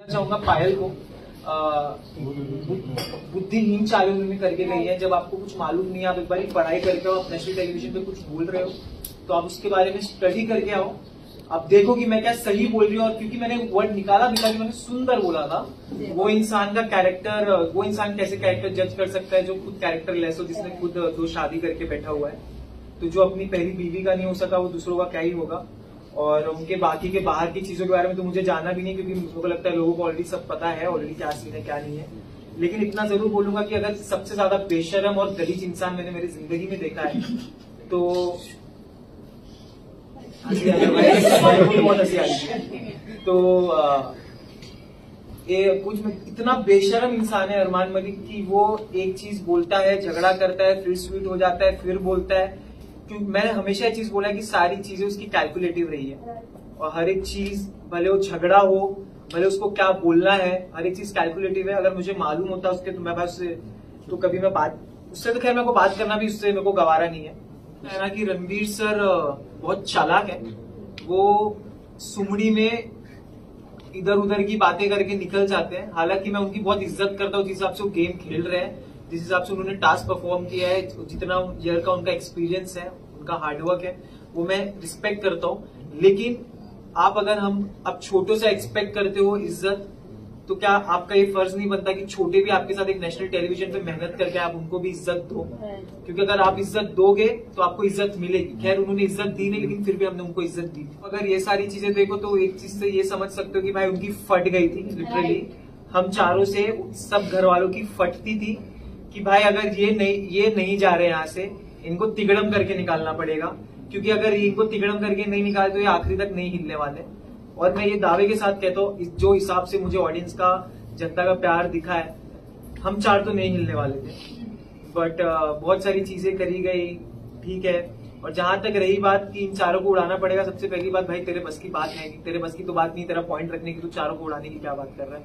चाहूंगा पायल को बुद्धिहीन चाल उन्होंने करके गई है। जब आपको कुछ मालूम नहीं है, आप एक बार पढ़ाई करके आओ, आप नेशनल टेलीविजन पे कुछ बोल रहे हो तो आप उसके बारे में स्टडी करके आओ, आप देखो कि मैं क्या सही बोल रही हूँ। और क्योंकि मैंने वर्ड निकाला भी था कि मैंने सुंदर बोला था, वो इंसान का कैरेक्टर, वो इंसान कैसे कैरेक्टर जज कर सकता है जो खुद कैरेक्टर लेस हो, जिसने खुद 2 शादी करके बैठा हुआ है। तो जो अपनी पहली बीवी का नहीं हो सका वो दूसरों का क्या ही होगा। और उनके बाकी के बाहर की चीजों के बारे में तो मुझे जानना भी नहीं, क्योंकि मुझे लगता है लोगों को ऑलरेडी सब पता है ऑलरेडी क्या सीन है क्या नहीं है। लेकिन इतना जरूर बोलूंगा कि अगर सबसे ज्यादा बेशरम और गलीज इंसान मैंने मेरी जिंदगी में देखा है तो बहुत हंसी आ रही। तो ये कुछ इतना बेशरम इंसान है अरमान मलिक की, वो एक चीज बोलता है, झगड़ा करता है, फिर स्वीट हो जाता है, फिर बोलता है। क्योंकि मैंने हमेशा ये चीज बोला है कि सारी चीजें उसकी कैलकुलेटिव रही है, और हर एक चीज भले वो झगड़ा हो, भले उसको क्या बोलना है, हर एक चीज कैलकुलेटिव है। अगर मुझे मालूम होता उसके तो मैं बस तो कभी मैं बात उससे तो खैर मेरे को बात करना भी उससे मेरे को गवारा नहीं है ना। कि रणवीर सर बहुत चालाक है, वो सुमड़ी में इधर उधर की बातें करके निकल जाते हैं। हालांकि मैं उनकी बहुत इज्जत करता हूँ जिस हिसाब से वो गेम खेल रहे हैं, जिस हिसाब से उन्होंने टास्क परफॉर्म किया है, जितना ईयर का उनका एक्सपीरियंस है, उनका हार्डवर्क है, वो मैं रिस्पेक्ट करता हूँ। लेकिन आप अगर अब छोटों से एक्सपेक्ट करते हो इज्जत, तो क्या आपका ये फर्ज नहीं बनता कि छोटे भी आपके साथ एक नेशनल टेलीविजन पे मेहनत करके आप उनको भी इज्जत दो? क्योंकि अगर आप इज्जत दोगे तो आपको इज्जत मिलेगी। खैर उन्होंने इज्जत दी नहीं, लेकिन फिर भी हमने उनको इज्जत दी। अगर ये सारी चीजें देखो तो एक चीज से ये समझ सकते हो कि भाई उनकी फट गई थी लिटरली। हम चारों से सब घर वालों की फटती थी कि भाई अगर ये नहीं जा रहे यहाँ से, इनको तिगड़म करके निकालना पड़ेगा। क्योंकि अगर इनको तिगड़म करके नहीं निकाले तो ये आखिरी तक नहीं हिलने वाले। और मैं ये दावे के साथ कहता हूँ, जो हिसाब से मुझे ऑडियंस का, जनता का प्यार दिखा है, हम 4 तो नहीं हिलने वाले थे। बट बहुत सारी चीजें करी गई, ठीक है। और जहां तक रही बात कि इन चारों को उड़ाना पड़ेगा, सबसे पहली बात भाई तेरे बस की बात है, तेरे बस की तो बात नहीं, तेरा पॉइंट रखने की, तो चारों को उड़ाने की क्या बात कर रहा है।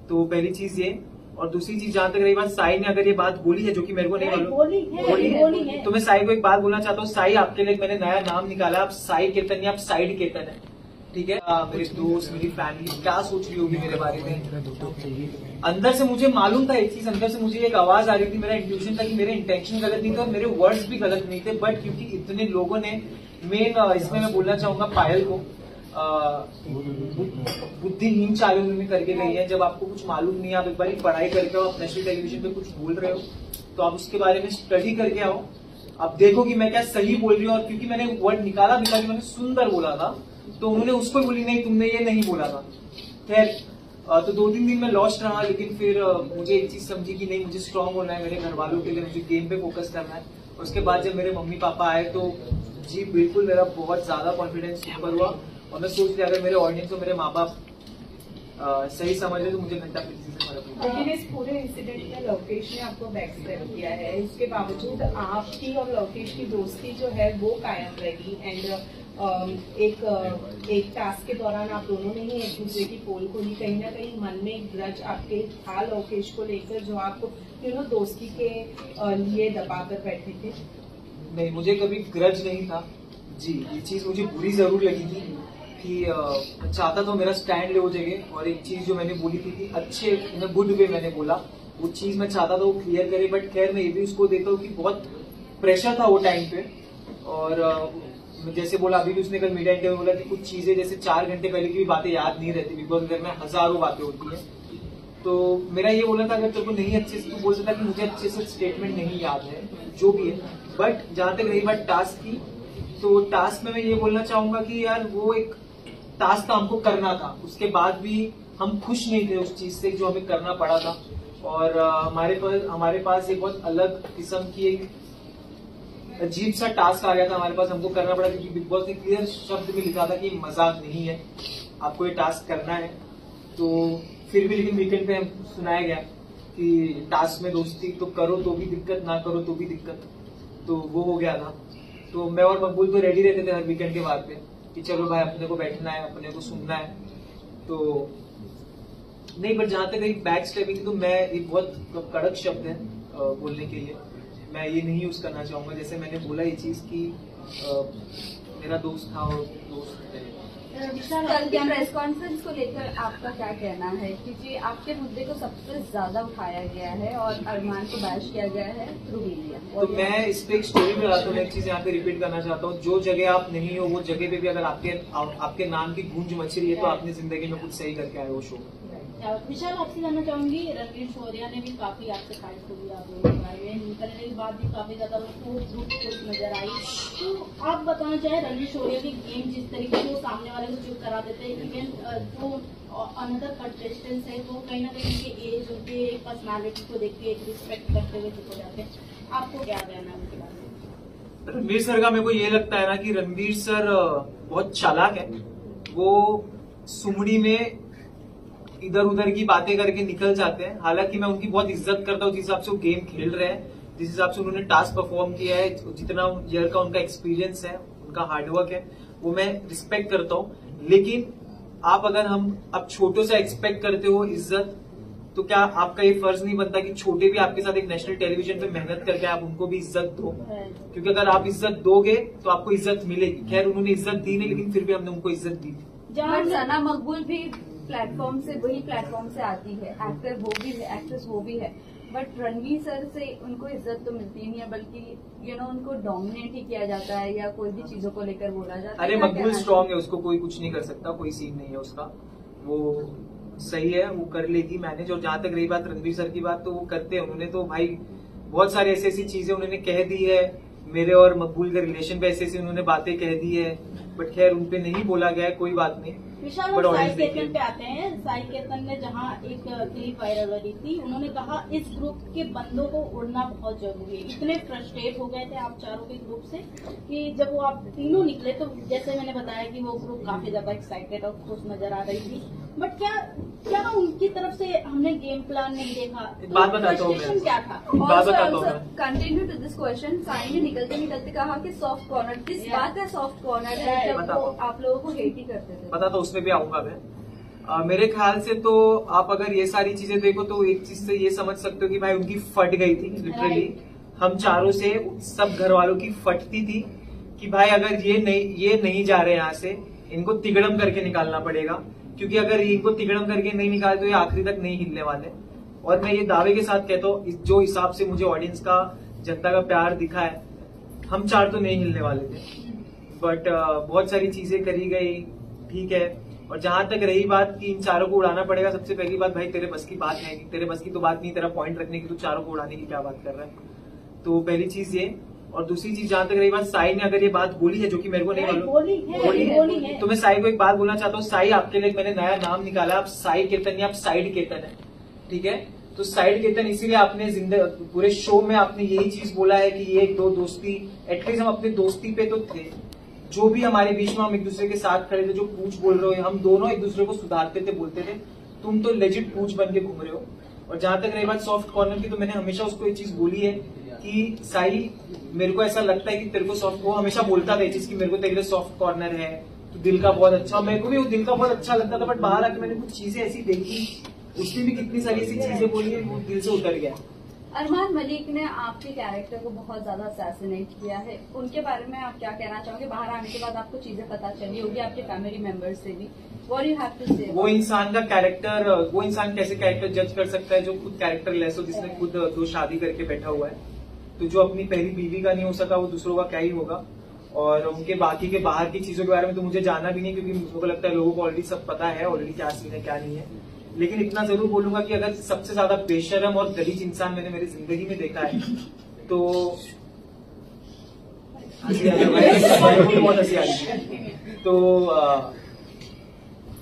तो पहली चीज ये। और दूसरी चीज जहां तक रही बात, साई ने अगर ये बात बोली है जो कि मेरे को नहीं मालूम बोली है, तो मैं साई को एक बात बोलना चाहता हूँ। साई, आपके लिए मैंने नया नाम निकाला, आप साई केतन या आप साइड केतन है, ठीक है। मेरे दोस्त, मेरी फैमिली क्या सोच रही होगी मेरे बारे में, अंदर से मुझे मालूम था एक चीज, अंदर से मुझे एक आवाज आ रही थी, मेरा इंट्यूशन था कि मेरे इंटेंशन गलत नहीं थे और मेरे वर्ड्स भी गलत नहीं थे। बट क्योंकि इतने लोगों ने, मेन इसमें मैं बोलना चाहूंगा पायल को, बुद्धिहीन चाल उन्होंने करके गई है। जब आपको कुछ मालूम नहीं है, आप एक बार पढ़ाई करके आओ, आप नेशनल टेलीविजन पे कुछ बोल रहे हो तो आप उसके बारे में स्टडी करके आओ, आप देखो कि मैं क्या सही बोल रही हूँ। और क्योंकि मैंने वर्ड निकाला भी था कि मैंने सुंदर बोला था, तो उन्होंने उसको बोली नहीं तुमने ये नहीं बोला था। खैर तो 2-3 दिन में लॉस्ट रहा, लेकिन फिर मुझे एक चीज समझी कि नहीं, मुझे स्ट्रांग होना है मेरे घर वालों के लिए, मुझे गेम पे फोकस करना है। उसके बाद जब मेरे मम्मी पापा आए तो जी बिल्कुल मेरा बहुत ज्यादा कॉन्फिडेंस ऊपर हुआ। और मैं सोच लिया अगर मेरे ऑडियंस और मेरे माँ बाप सही समझ रहे तो मुझे घंटा पीछे से फर्क नहीं। लेकिन इस पूरे इंसिडेंट में लवकेश ने आपको बैक स्टेप किया है, उसके बावजूद आपकी और लवकेश की दोस्ती जो है वो कायम रही। एंड एक टास्क के दौरान आप दोनों ने ही एक दूसरे की पोल खोली, कहीं ना कहीं मन में एक ग्रज आपके था लवकेश को लेकर, जो आप दोस्ती के लिए दबा कर बैठे थे? नहीं, मुझे कभी ग्रज नहीं था जी। ये चीज मुझे बुरी जरूर लगी थी कि चाहता तो मेरा स्टैंड ले हो जगह, और एक चीज जो मैंने बोली थी कि अच्छे गुड वे मैंने बोला, वो चीज मैं चाहता था वो क्लियर करे। बट खैर मैं ये भी उसको देता हूँ कि बहुत प्रेशर था वो टाइम पे। और जैसे बोला अभी भी उसने कल मीडिया इंटरव्यू बोला कि कुछ चीजें जैसे 4 घंटे पहले की भी बातें याद नहीं रहती, बिकॉज घर में हजारों बातें होती है। तो मेरा ये बोलना था अगर तेरे को नहीं अच्छे से, तो बोल सकता कि मुझे अच्छे से स्टेटमेंट नहीं याद है जो भी है। बट जहां तक रही बात टास्क की, तो टास्क में मैं ये बोलना चाहूंगा कि यार वो एक टास्क हमको करना था, उसके बाद भी हम खुश नहीं थे उस चीज से जो हमें करना पड़ा था। और हमारे पास एक बहुत अलग किस्म की एक अजीब सा टास्क आ गया था हमारे पास, हमको करना पड़ा क्योंकि बिग बॉस ने क्लियर शब्द में लिखा था कि मजाक नहीं है, आपको ये टास्क करना है। तो फिर भी लेकिन वीकेंड पे सुनाया गया कि टास्क में दोस्ती तो करो तो भी दिक्कत, ना करो तो भी दिक्कत, तो वो हो गया था। तो मैं और मकबूल तो रेडी रहते थे हर वीकेंड के बाद पे कि चलो भाई अपने को बैठना है, अपने को सुनना है। तो नहीं, बट जहां तक एक बैक स्टेपिंग, तो मैं एक बहुत कड़क शब्द है बोलने के लिए, मैं ये नहीं यूज करना चाहूंगा। जैसे मैंने बोला ये चीज कि मेरा दोस्त था और दोस्त है, कल के प्रेस कॉन्फ्रेंस को लेकर आपका क्या कहना है, क्योंकि आपके मुद्दे को सबसे ज्यादा उठाया गया है और अरमान को बैश किया गया है थ्रू मीडिया। तो मैं इस पे एक स्टोरी बनाता हूँ, एक चीज यहाँ पे रिपीट करना चाहता हूँ। जो जगह आप नहीं हो वो जगह पे भी अगर आपके नाम की गूंज मच रही है तो आपने जिंदगी में कुछ सही करके आए वो शो। विशाल, आपसे जानना चाहूंगी, रणवीर शौर्या ने भी काफी आपसे फाइट को दिया, आप लोगों के बारे में निकलने के बाद भी काफी ज्यादा ग्रुप खुश नजर आई। तो आप बताना चाहे रणवीर शौर्या की गेम जिस तरीके से वो सामने वाले को चुप करा देते हैं, इवन जो अनदर कंटेस्टेंट्स है वो कहीं ना कहीं उनके एज, उनके पर्सनालिटी को देख के एक रिस्पेक्ट करते हुए चुप हो जाते हैं। आपको क्या कहना है उनके बारे में? रणवीर सर का मेरे को ये लगता है ना कि रणवीर सर बहुत चालाक है। वो सुमड़ी में इधर उधर की बातें करके निकल जाते हैं। हालांकि मैं उनकी बहुत इज्जत करता हूँ जिस हिसाब से वो गेम खेल रहे हैं, जिस हिसाब से उन्होंने टास्क परफॉर्म किया है, जितना ईयर का उनका एक्सपीरियंस है, उनका हार्डवर्क है, वो मैं रिस्पेक्ट करता हूँ। लेकिन आप अगर हम अब छोटों से एक्सपेक्ट करते हो इज्जत, तो क्या आपका ये फर्ज नहीं बनता कि छोटे भी आपके साथ एक नेशनल टेलीविजन पे मेहनत करके आप उनको भी इज्जत दो? क्योंकि अगर आप इज्जत दोगे तो आपको इज्जत मिलेगी। खैर उन्होंने इज्जत दी नहीं, लेकिन फिर भी हमने उनको इज्जत दी थी। जहाँ सना मकबूल भी प्लेटफॉर्म से, वही प्लेटफॉर्म से आती है, एक्टर वो भी है, एक्ट्रेस वो भी है, बट रणवीर सर से उनको इज्जत तो मिलती नहीं है, बल्कि उनको डोमिनेट ही किया जाता है या कोई भी चीजों को लेकर बोला जाता है। अरे मकबूल स्ट्रांग है, उसको कोई कुछ नहीं कर सकता, कोई सीन नहीं है उसका, वो सही है, वो कर लेगी मैनेज। और जहां तक रही बात रणवीर सर की बात, तो वो करते हैं। उन्होंने तो भाई बहुत सारी ऐसी ऐसी चीजें उन्होंने कह दी है, मेरे और मकबूल के रिलेशन पे ऐसी ऐसी उन्होंने बातें कह दी है, बट खैर उनपे नहीं बोला गया है, कोई बात नहीं। विशाल, और साई केतन पे आते हैं। साई केतन ने जहां एक क्लिप वायरल हो रही थी, उन्होंने कहा इस ग्रुप के बंदों को उड़ना बहुत जरूरी है। इतने फ्रस्ट्रेट हो गए थे आप चारों के ग्रुप से कि जब वो आप तीनों निकले तो जैसे मैंने बताया कि वो ग्रुप काफी ज्यादा एक्साइटेड और खुश नजर आ रही थी, बट क्या उनकी तरफ से हमने गेम प्लान नहीं देखा? बात बताता हूँ मैं, क्या था? बात बताता हूँ। Continue to this question. साई ने निकलते निकलते कहा कि सॉफ्ट कॉर्नर, किस बात है सॉफ्ट कॉर्नर है जब वो आप लोगों को हेट ही करते थे? पता तो उसमें भी आऊंगा मैं। मेरे ख्याल से तो आप अगर ये सारी चीजें देखो तो एक चीज से ये समझ सकते हो कि भाई उनकी फट गई थी लिटरली। हम चारों से सब घर वालों की फटती थी कि भाई अगर ये नहीं जा रहे यहाँ से, इनको तिगड़म करके निकालना पड़ेगा, क्योंकि अगर इनको तिगड़म करके नहीं निकाले तो ये आखिरी तक नहीं हिलने वाले। और मैं ये दावे के साथ कहता हूँ, जो हिसाब से मुझे ऑडियंस का, जनता का प्यार दिखा है, हम चार तो नहीं हिलने वाले थे। बट बहुत सारी चीजें करी गई, ठीक है। और जहां तक रही बात कि इन चारों को उड़ाना पड़ेगा, सबसे पहली बात भाई तेरे बस की बात है, तेरे बस की तो बात नहीं, तेरा पॉइंट रखने की, तो चारों को उड़ाने की क्या बात कर रहा है? तो पहली चीज ये। और दूसरी चीज जहां तक रही बात, साई ने अगर ये बात बोली है, जो कि मेरे को नहीं मालूम, बोली है, तो मैं साई को एक बात बोलना चाहता हूँ। साई, आपके लिए मैंने नया नाम निकाला, आप साई केतन या आप साइड केतन है, ठीक है? तो साइड केतन इसीलिए आपने पूरे शो में आपने यही चीज बोला है कि ये एक दो दोस्ती, एटलीस्ट हम अपने दोस्ती पे तो थे, जो भी हमारे बीच में हम एक दूसरे के साथ खड़े थे, जो पूछ बोल रहे हो, हम दोनों एक दूसरे को सुधारते थे, बोलते थे। तुम तो लेजिट पूछ बन के घूम रहे हो। और जहां तक रही बात सॉफ्ट कॉर्नर की, तो मैंने हमेशा उसको ये चीज बोली है कि साई, मेरे को ऐसा लगता है कि तेरे को सॉफ्ट, वो हमेशा बोलता था ये चीज कि मेरे को तेरे लिए सॉफ्ट कॉर्नर है, तो दिल का बहुत अच्छा, मेरे को भी वो दिल का बहुत अच्छा लगता था। बट बाहर आके मैंने कुछ चीजें ऐसी देखी, उसने भी कितनी सारी ऐसी चीजें बोली है, वो दिल से उतर गया। अरमान मलिक ने आपके कैरेक्टर को बहुत ज्यादा असैसिनेट किया है, उनके बारे में आप क्या कहना चाहोगे? बाहर आने के बाद आपको चीजें पता चली होगी आपके फैमिली मेंबर्स से भी, व्हाट यू हैव टू से? वो इंसान का कैरेक्टर, वो इंसान कैसे कैरेक्टर जज कर सकता है जो खुद कैरेक्टर लेस हो, जिसने खुद 2 शादी करके बैठा हुआ है? तो जो अपनी पहली बीवी का नहीं हो सका, वो दूसरों का क्या ही होगा? और उनके बाकी के बाहर की चीजों के बारे में तो मुझे जानना भी नहीं, क्योंकि मुझे को लगता है लोगों को ऑलरेडी सब पता है, ऑलरेडी क्या सीन है क्या नहीं है। लेकिन इतना जरूर बोलूंगा कि अगर सबसे ज्यादा बेशरम और गलीज इंसान मैंने मेरी जिंदगी में देखा है तो बहुत हंसी आ रही है। तो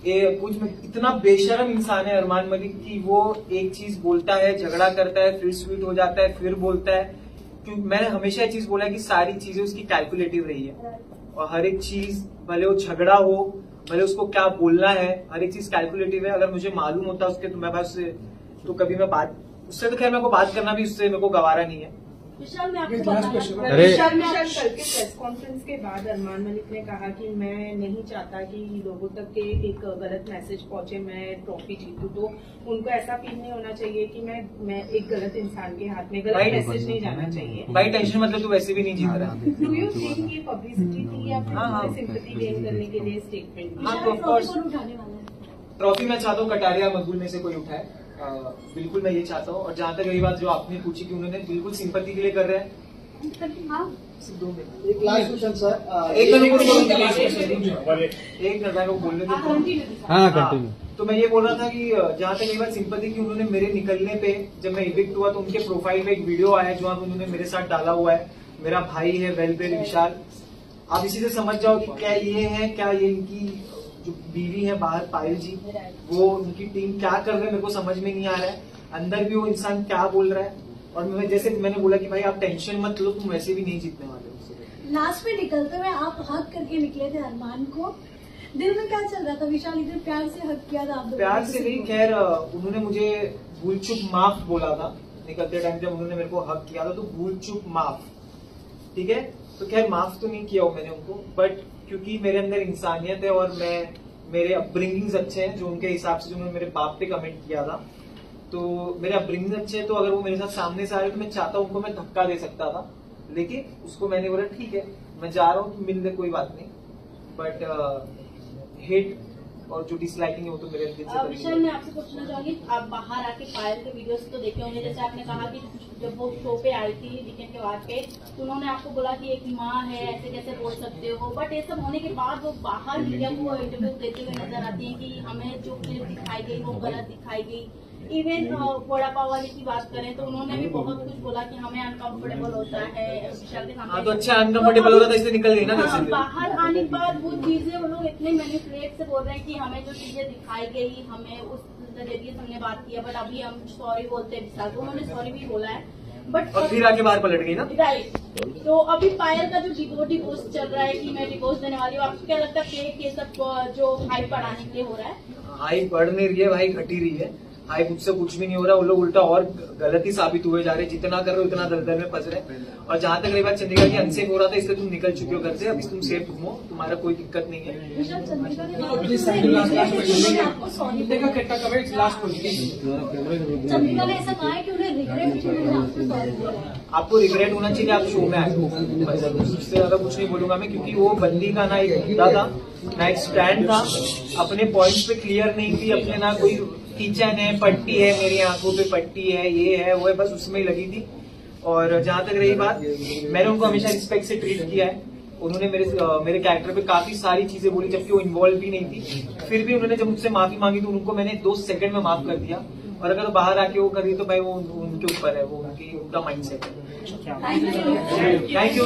ये कुछ इतना बेशरम इंसान है अरमान मलिक की, वो एक चीज बोलता है, झगड़ा करता है, फिर स्वीट हो जाता है, फिर बोलता है। क्योंकि मैंने हमेशा ये चीज बोला है कि सारी चीजें उसकी कैलकुलेटिव रही है, और हर एक चीज, भले वो झगड़ा हो, भले उसको क्या बोलना है, हर एक चीज कैलकुलेटिव है। अगर मुझे मालूम होता उसके, तो मैं बस तो कभी मैं बात उससे, तो खैर मेरे को बात करना भी उससे मेरे को गवारा नहीं है, विशाल मैं आपको बताना अरे विशाल कल के प्रेस कॉन्फ्रेंस के बाद अरमान मलिक ने कहा कि मैं नहीं चाहता कि लोगों तक के एक गलत मैसेज पहुंचे, मैं ट्रॉफी जीतूं, तो उनको ऐसा फील नहीं होना चाहिए कि मैं एक गलत इंसान के हाथ में, गलत मैसेज नहीं जाना चाहिए। भाई टेंशन मतलब तू वैसे भी नहीं जीत रहा। डू यू थिंक ये पब्लिसिटी थी या फिर सिंपैथी गेन करने के लिए स्टेटमेंट? हाँ, तो of course। कौन उठाने वाला है? ट्रॉफी मैं चाहता हूँ कटारिया मकबूल में से कोई उठाए, बिल्कुल मैं ये चाहता हूँ। और जहाँ तक रही बात जो आपने पूछी कि उन्होंने बिल्कुल सिंपैथी के लिए कर रहे हैं, हाँ सिर्फ 2 मिनट एक लास्ट क्वेश्चन सर, एक मिनट को बोलने दो। हाँ कंटिन्यू। तो मैं ये बोल रहा था कि जहाँ तक रही बात सिंपैथी की, उन्होंने मेरे निकलने पे जब मैं इविक्ट हुआ तो उनके प्रोफाइल पे एक वीडियो आया जो उन्होंने मेरे साथ डाला हुआ है। मेरा भाई है वेलबेल विशाल, आप इसी से समझ जाओ कि क्या ये है, क्या ये इनकी जो बीवी है बाहर पायल जी, वो उनकी टीम क्या कर रहे हैं मेरे को समझ में नहीं आ रहा है। अंदर भी वो इंसान क्या बोल रहा है। और मैं जैसे मैंने बोला कि भाई आप टेंशन मत लो, तुम वैसे भी नहीं जीतने वाले हो। लास्ट में निकलते हुए आप हक करके निकले थे अरमान को, दिल में क्या चल रहा था? विशाल इधर प्यार से हक किया था आप? प्यार से नहीं, खैर उन्होंने मुझे भूल चुप माफ बोला था निकलते टाइम जब उन्होंने मेरे को हक किया था, तो भूल चुप माफ, ठीक है। तो खैर माफ तो नहीं किया मैंने उनको, बट क्योंकि मेरे अंदर इंसानियत है और मेरे अपब्रिंगिंग्स अच्छे हैं, जो उनके हिसाब से जो उन्होंने मेरे बाप पे कमेंट किया था, तो मेरे अपब्रिंगिंग्स अच्छे हैं, तो अगर वो मेरे साथ सामने से आ रहे तो मैं चाहता हूँ उनको मैं धक्का दे सकता था, लेकिन उसको मैंने बोला ठीक है मैं जा रहा हूँ, मिल ले कोई बात नहीं। बट हेट और जो डिसलाइकिंग है वो तो मेरे दिल से विशाल मैं आपसे पूछना चाहूंगी, आप बाहर आके पायल के वीडियोस तो देखे होंगे, जैसे आपने कहा कि जब वो शो पे आई थी वीकेंड के बाद पे, तो उन्होंने आपको बोला कि एक माँ है, ऐसे कैसे बोल सकते हो, बट ये सब होने के बाद वो बाहर मीडिया को इंटरव्यू देते हुए नजर आती है कि हमें जो क्लिप दिखाई गई वो गलत दिखाई गई। इवन वड़ा पाव वाले की बात करें तो उन्होंने भी बहुत कुछ बोला कि हमें अनकंफर्टेबल होता है विशाल के सामने। हाँ, तो अच्छा अनकंफर्टेबल हो रहा था इसलिए निकल गई ना घर से। बाहर आने के बाद वो चीजें वो लोग इतने मैनिपुलेट से बोल रहे हैं कि हमें जो चीजें दिखाई गई हमें उस जरिए से हमने बात किया, बट अभी हम सॉरी बोलते हैं विशाल को, उन्होंने सॉरी भी बोला है, बट और फिर आके बाहर पलट गई ना। राइट। तो अभी पायल का जो डिवोर्स चल रहा है कि मैं डिवोर्स देने वाली हूँ, आपको क्या लगता है कि ये सब जो हाइप बढ़ाने के लिए हो रहा है? हाइप बढ़ नहीं रही है भाई, घटी रही है। हाइप मुझसे कुछ भी नहीं हो रहा, वो लोग उल्टा और गलत ही साबित हुए जा रहे हैं, जितना कर रहे हो उतना दलदल में फंस रहे। और जहां तक रही बात चंडीगढ़ की, अनसेफ हो रहा था इसलिए तुम निकल चुके हो घर से, अभी तुम सेफ घूमो, तुम्हारा कोई दिक्कत नहीं है। विशाल चंद्रिका ने आपको सॉरी, चंद्रिका ने ऐसा कहा है कि उन्हें रिग्रेट कि उन्होंने आपको सॉरी बोला। आपको रिग्रेट होना चाहिए, आप शो में आए हो, उससे ज्यादा कुछ नहीं बोलूंगा मैं, क्योंकि वो बंदी का ना एक मुद्दा था ना एक स्टैंड था, अपने पॉइंट्स पे क्लियर नहीं थी, अपने ना कोई किचन है, पट्टी है, मेरी आंखों पे पट्टी है, ये है वो है, बस उसमें ही लगी थी। और जहां तक रही बात, मैंने उनको हमेशा रिस्पेक्ट से ट्रीट किया है। उन्होंने मेरे कैरेक्टर पे काफी सारी चीजें बोली जबकि वो इन्वॉल्व भी नहीं थी, फिर भी उन्होंने जब मुझसे माफी मांगी तो उनको मैंने 2 सेकंड में माफ कर दिया। और अगर बाहर आके वो करी तो भाई वो उनके ऊपर है, वो उनका माइंडसेट है। Thank you.